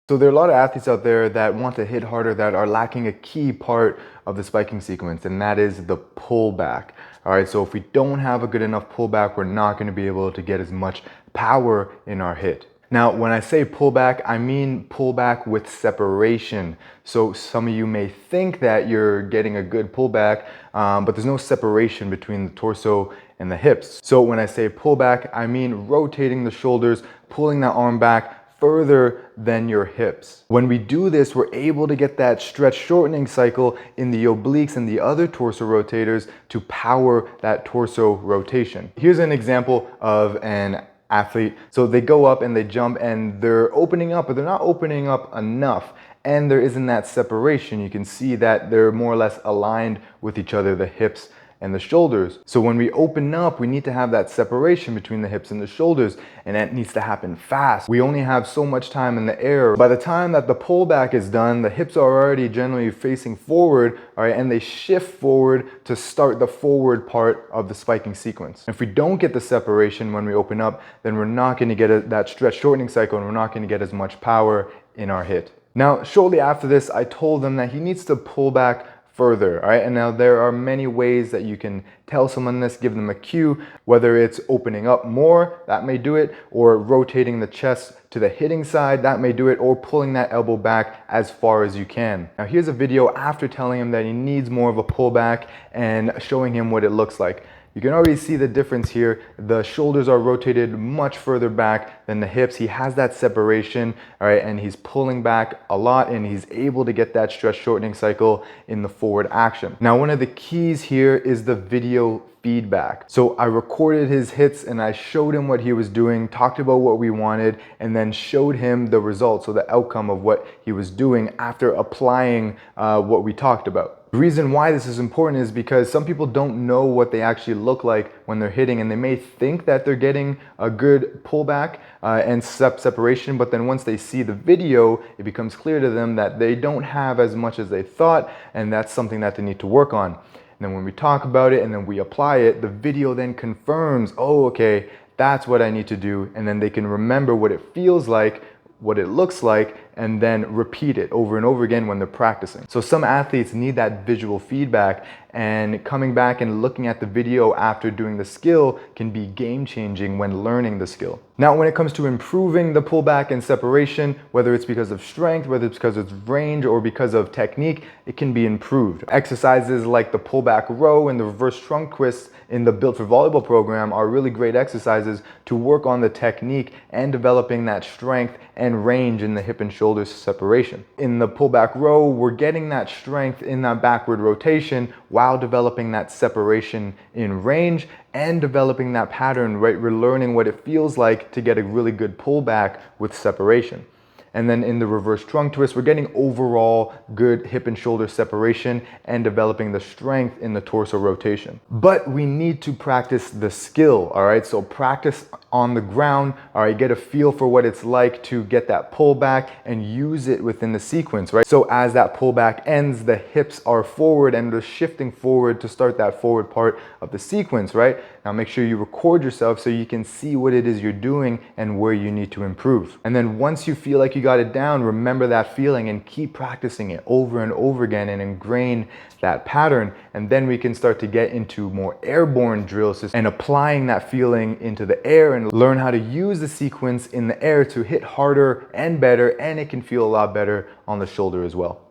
So there are a lot of athletes out there that want to hit harder that are lacking a key part of the spiking sequence, and that is the pullback. All right, so if we don't have a good enough pullback, we're not going to be able to get as much power in our hit. Now, when I say pullback, I mean pullback with separation. So some of you may think that you're getting a good pullback, but there's no separation between the torso and the hips. So when I say pullback, I mean rotating the shoulders, pulling that arm back further than your hips. When we do this, we're able to get that stretch shortening cycle in the obliques and the other torso rotators to power that torso rotation. Here's an example of an athlete. So they go up and they jump and they're opening up, but they're not opening up enough. And there isn't that separation. You can see that they're more or less aligned with each other, the hips and the shoulders. So when we open up, we need to have that separation between the hips and the shoulders, and that needs to happen fast. We only have so much time in the air. By the time that the pullback is done, the hips are already generally facing forward, all right, and they shift forward to start the forward part of the spiking sequence. If we don't get the separation when we open up, then we're not going to get that stretch shortening cycle, and we're not going to get as much power in our hit. Now, shortly after this, I told him that he needs to pull back further, all right? And now there are many ways that you can tell someone this, give them a cue, whether it's opening up more, that may do it, or rotating the chest to the hitting side, that may do it, or pulling that elbow back as far as you can. Now here's a video after telling him that he needs more of a pullback and showing him what it looks like. You can already see the difference here. The shoulders are rotated much further back than the hips. He has that separation, all right, and he's pulling back a lot, and he's able to get that stretch shortening cycle in the forward action. Now, one of the keys here is the video feedback. So I recorded his hits and I showed him what he was doing, talked about what we wanted, and then showed him the results, so the outcome of what he was doing after applying what we talked about. The reason why this is important is because some people don't know what they actually look like when they're hitting, and they may think that they're getting a good pullback and separation, but then once they see the video, it becomes clear to them that they don't have as much as they thought, and that's something that they need to work on. And then when we talk about it and then we apply it, the video then confirms, oh, okay, that's what I need to do, and then they can remember what it feels like, what it looks like, and then repeat it over and over again when they're practicing. So some athletes need that visual feedback, and coming back and looking at the video after doing the skill can be game-changing when learning the skill. Now, when it comes to improving the pullback and separation, whether it's because of strength, whether it's because of range, or because of technique, it can be improved. Exercises like the pullback row and the reverse trunk twist in the Built for Volleyball program are really great exercises to work on the technique and developing that strength and range in the hip and shoulder separation. In the pullback row, we're getting that strength in that backward rotation while developing that separation in range and developing that pattern, right? We're learning what it feels like to get a really good pullback with separation. And then in the reverse trunk twist, we're getting overall good hip and shoulder separation and developing the strength in the torso rotation. But we need to practice the skill, all right? So practice on the ground, all right? Get a feel for what it's like to get that pullback and use it within the sequence, right? So as that pullback ends, the hips are forward and they're shifting forward to start that forward part of the sequence, right? Now make sure you record yourself so you can see what it is you're doing and where you need to improve. And then once you feel like you got it down, remember that feeling and keep practicing it over and over again and ingrain that pattern. And then we can start to get into more airborne drills and applying that feeling into the air and learn how to use the sequence in the air to hit harder and better, and it can feel a lot better on the shoulder as well.